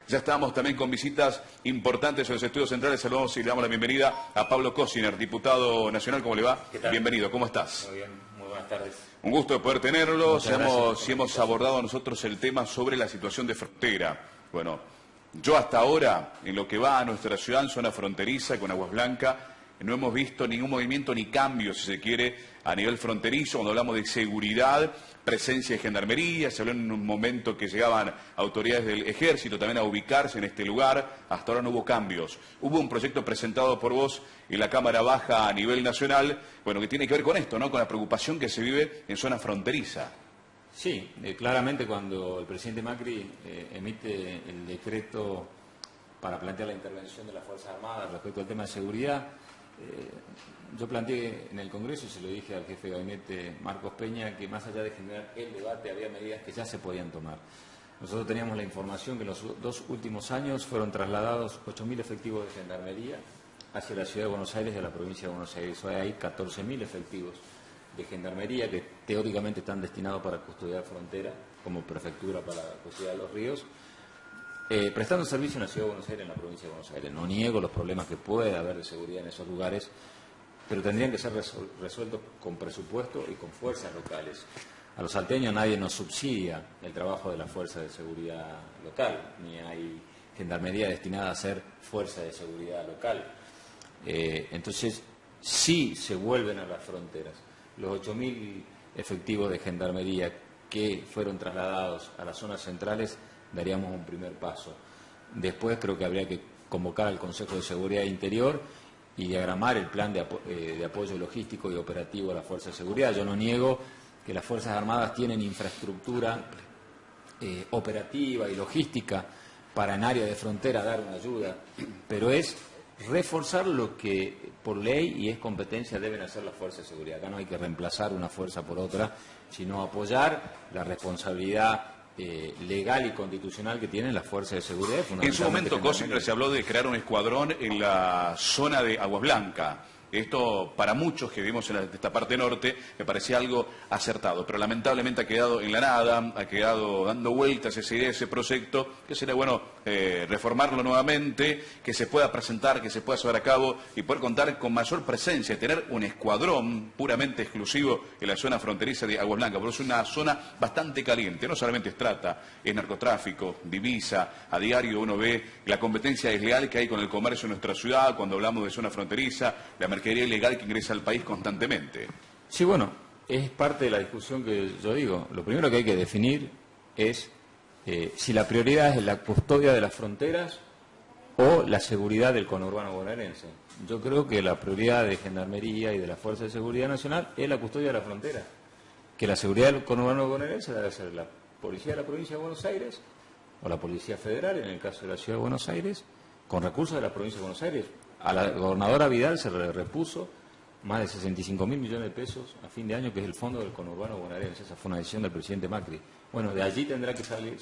Ya estamos también con visitas importantes en los estudios centrales. Saludamos y le damos la bienvenida a Pablo Cosiner, diputado nacional. ¿Cómo le va? ¿Qué tal? Bienvenido, ¿cómo estás? Muy bien, muy buenas tardes. Un gusto de poder tenerlo. Si hemos Gracias. abordado nosotros el tema sobre la situación de frontera. Bueno, yo hasta ahora, en lo que va a nuestra ciudad, en zona fronteriza con Aguas Blancas, no hemos visto ningún movimiento ni cambio, si se quiere, a nivel fronterizo. Cuando hablamos de seguridad, presencia de gendarmería, se habló en un momento que llegaban autoridades del ejército también a ubicarse en este lugar. Hasta ahora no hubo cambios. Hubo un proyecto presentado por vos en la Cámara Baja a nivel nacional, bueno, que tiene que ver con esto, ¿no? Con la preocupación que se vive en zona fronteriza. Sí, claramente cuando el presidente Macri emite el decreto para plantear la intervención de las Fuerzas Armadas respecto al tema de seguridad, yo planteé en el Congreso y se lo dije al jefe de gabinete Marcos Peña que más allá de generar el debate había medidas que ya se podían tomar. Nosotros teníamos la información que en los 2 últimos años fueron trasladados 8.000 efectivos de gendarmería hacia la ciudad de Buenos Aires y a la provincia de Buenos Aires. Hoy hay 14.000 efectivos de gendarmería que teóricamente están destinados para custodiar frontera, como prefectura para custodiar los ríos, prestando servicio en la ciudad de Buenos Aires, en la provincia de Buenos Aires. No niego los problemas que puede haber de seguridad en esos lugares, pero tendrían que ser resueltos con presupuesto y con fuerzas locales. A los salteños nadie nos subsidia el trabajo de la fuerza de seguridad local, ni hay gendarmería destinada a ser fuerza de seguridad local. Entonces, sí se vuelven a las fronteras. Los 8.000 efectivos de gendarmería que fueron trasladados a las zonas centrales daríamos un primer paso. Después creo que habría que convocar al Consejo de Seguridad Interior y diagramar el plan de apoyo logístico y operativo a la Fuerza de Seguridad. Yo no niego que las Fuerzas Armadas tienen infraestructura operativa y logística para en área de frontera dar una ayuda, pero es reforzar lo que por ley y es competencia deben hacer las fuerzas de seguridad. Acá no hay que reemplazar una fuerza por otra, sino apoyar la responsabilidad legal y constitucional que tienen las fuerzas de seguridad. En su momento, siempre se habló de crear un escuadrón en la zona de Aguas Blancas. Esto, para muchos que vivimos en esta parte norte, me parecía algo acertado, pero lamentablemente ha quedado en la nada, ha quedado dando vueltas esa idea, ese proyecto, que sería bueno reformarlo nuevamente, que se pueda presentar, que se pueda llevar a cabo y poder contar con mayor presencia, tener un escuadrón puramente exclusivo en la zona fronteriza de Aguas Blancas, porque es una zona bastante caliente, no solamente es trata, es narcotráfico, divisa, a diario uno ve la competencia desleal que hay con el comercio en nuestra ciudad, cuando hablamos de zona fronteriza, la mercadería ilegal que ingresa al país constantemente. Sí, bueno, es parte de la discusión que yo digo. Lo primero que hay que definir es si la prioridad es la custodia de las fronteras o la seguridad del conurbano bonaerense. Yo creo que la prioridad de Gendarmería y de la Fuerza de Seguridad Nacional es la custodia de la frontera. Que la seguridad del conurbano bonaerense debe ser la Policía de la Provincia de Buenos Aires o la Policía Federal, en el caso de la Ciudad de Buenos Aires, con recursos de la Provincia de Buenos Aires. A la gobernadora Vidal se le repuso más de 65.000 millones de pesos a fin de año, que es el fondo del conurbano bonaerense. Esa fue una decisión del presidente Macri. Bueno, de allí tendrá que salir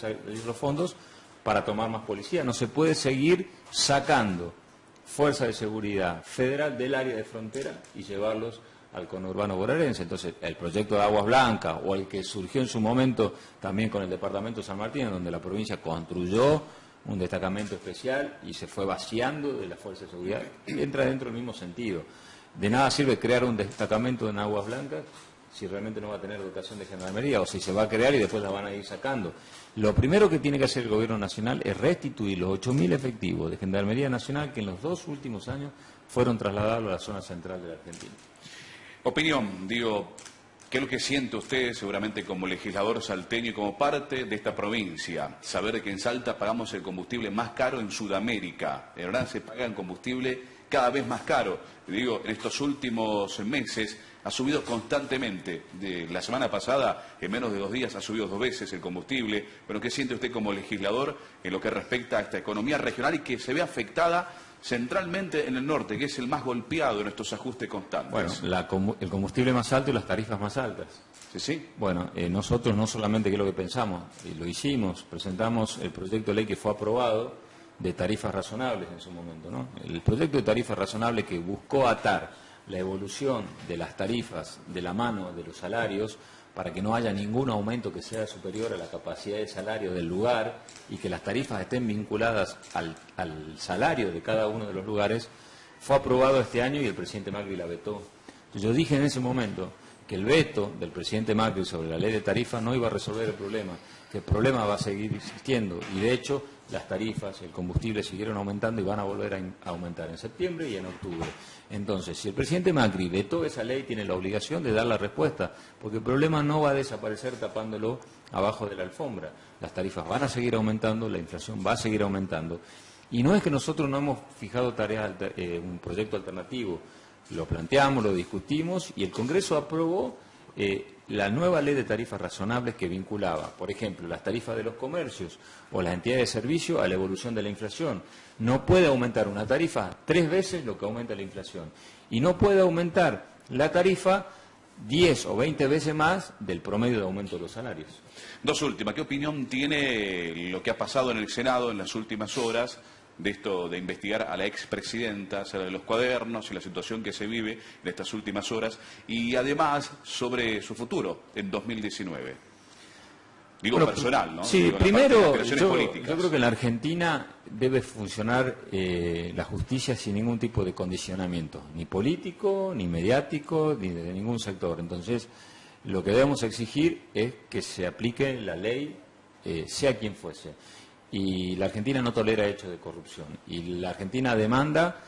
los fondos para tomar más policía. No se puede seguir sacando fuerza de seguridad federal del área de frontera y llevarlos al conurbano bonaerense. Entonces, el proyecto de Aguas Blancas o el que surgió en su momento también con el departamento de San Martín, donde la provincia construyó un destacamento especial y se fue vaciando de la fuerza de seguridad, entra dentro del mismo sentido. De nada sirve crear un destacamento en Aguas Blancas si realmente no va a tener dotación de gendarmería, o si se va a crear y después la van a ir sacando. Lo primero que tiene que hacer el Gobierno Nacional es restituir los 8.000 efectivos de Gendarmería Nacional que en los 2 últimos años fueron trasladados a la zona central de la Argentina. Opinión, digo, ¿qué es lo que siente usted seguramente como legislador salteño y como parte de esta provincia? Saber que en Salta pagamos el combustible más caro en Sudamérica. En verdad se paga el combustible cada vez más caro. Digo, en estos últimos meses ha subido constantemente. De la semana pasada, en menos de 2 días, ha subido 2 veces el combustible. Pero ¿qué siente usted como legislador en lo que respecta a esta economía regional y que se ve afectada centralmente en el norte, que es el más golpeado en estos ajustes constantes? Bueno, el combustible más alto y las tarifas más altas. Sí, sí. Bueno, nosotros no solamente que es lo que pensamos, lo hicimos, presentamos el proyecto de ley que fue aprobado de tarifas razonables en su momento, ¿no? El proyecto de tarifas razonables que buscó atar la evolución de las tarifas de la mano de los salarios para que no haya ningún aumento que sea superior a la capacidad de salario del lugar y que las tarifas estén vinculadas al salario de cada uno de los lugares, fue aprobado este año y el presidente Macri la vetó. Yo dije en ese momento que el veto del presidente Macri sobre la ley de tarifas no iba a resolver el problema, que el problema va a seguir existiendo y de hecho las tarifas, el combustible siguieron aumentando y van a volver a aumentar en septiembre y en octubre. Entonces, si el presidente Macri vetó esa ley, tiene la obligación de dar la respuesta, porque el problema no va a desaparecer tapándolo abajo de la alfombra. Las tarifas van a seguir aumentando, la inflación va a seguir aumentando. Y no es que nosotros no hemos fijado un proyecto alternativo, lo planteamos, lo discutimos y el Congreso aprobó la nueva ley de tarifas razonables que vinculaba, por ejemplo, las tarifas de los comercios o las entidades de servicio a la evolución de la inflación. No puede aumentar una tarifa 3 veces lo que aumenta la inflación y no puede aumentar la tarifa 10 o 20 veces más del promedio de aumento de los salarios. Dos últimas. ¿Qué opinión tiene lo que ha pasado en el Senado en las últimas horas de esto de investigar a la expresidenta acerca de los cuadernos y la situación que se vive en estas últimas horas y además sobre su futuro en 2019? Digo bueno, personal, ¿no? Sí, digo, primero yo creo que en la Argentina debe funcionar la justicia sin ningún tipo de condicionamiento, ni político, ni mediático, ni de ningún sector. Entonces, lo que debemos exigir es que se aplique la ley, sea quien fuese. Y la Argentina no tolera hechos de corrupción. Y la Argentina demanda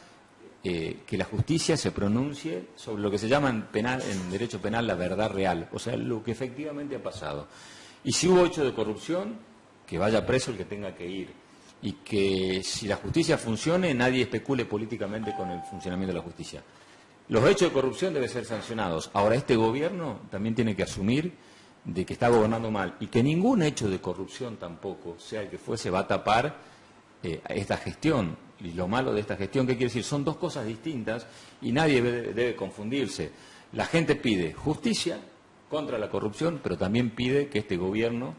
que la justicia se pronuncie sobre lo que se llama en derecho penal la verdad real, o sea, lo que efectivamente ha pasado. Y si hubo hecho de corrupción, que vaya preso el que tenga que ir. Y que si la justicia funcione, nadie especule políticamente con el funcionamiento de la justicia. Los hechos de corrupción deben ser sancionados. Ahora, este gobierno también tiene que asumir de que está gobernando mal y que ningún hecho de corrupción tampoco, sea el que fuese, va a tapar esta gestión. Y lo malo de esta gestión, ¿qué quiere decir? Son dos cosas distintas y nadie debe confundirse. La gente pide justicia contra la corrupción, pero también pide que este gobierno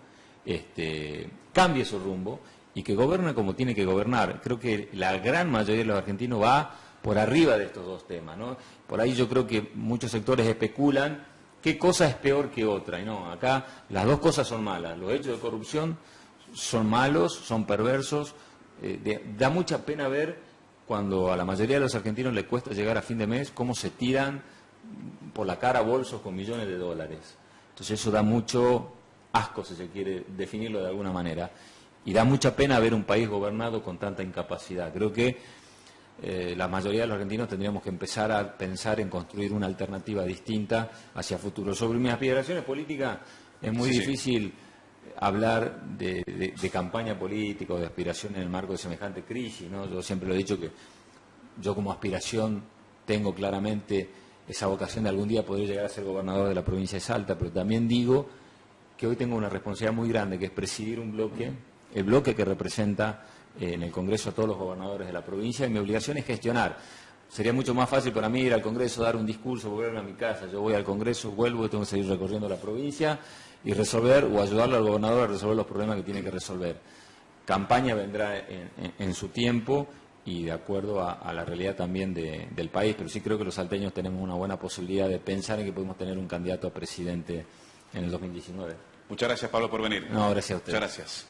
cambie su rumbo y que gobierne como tiene que gobernar. Creo que la gran mayoría de los argentinos va por arriba de estos dos temas, ¿no? Por ahí yo creo que muchos sectores especulan qué cosa es peor que otra. Y no, acá las dos cosas son malas. Los hechos de corrupción son malos, son perversos. Da mucha pena ver cuando a la mayoría de los argentinos les cuesta llegar a fin de mes cómo se tiran por la cara bolsos con millones de dólares. Entonces eso da mucho asco, si se quiere definirlo de alguna manera. Y da mucha pena ver un país gobernado con tanta incapacidad. Creo que la mayoría de los argentinos tendríamos que empezar a pensar en construir una alternativa distinta hacia futuro. Sobre mis aspiraciones políticas es muy difícil hablar de campaña política o de aspiración en el marco de semejante crisis, ¿no? Yo siempre lo he dicho que yo como aspiración tengo claramente esa vocación de algún día poder llegar a ser gobernador de la provincia de Salta, pero también digo que hoy tengo una responsabilidad muy grande, que es presidir un bloque, el bloque que representa en el Congreso a todos los gobernadores de la provincia, y mi obligación es gestionar. Sería mucho más fácil para mí ir al Congreso, dar un discurso, volver a mi casa. Yo voy al Congreso, vuelvo y tengo que seguir recorriendo la provincia y resolver o ayudarle al gobernador a resolver los problemas que tiene que resolver. Campaña vendrá en su tiempo y de acuerdo a la realidad también del país, pero sí creo que los salteños tenemos una buena posibilidad de pensar en que podemos tener un candidato a presidente en el 2019. Muchas gracias, Pablo, por venir. No, gracias a usted. Muchas gracias.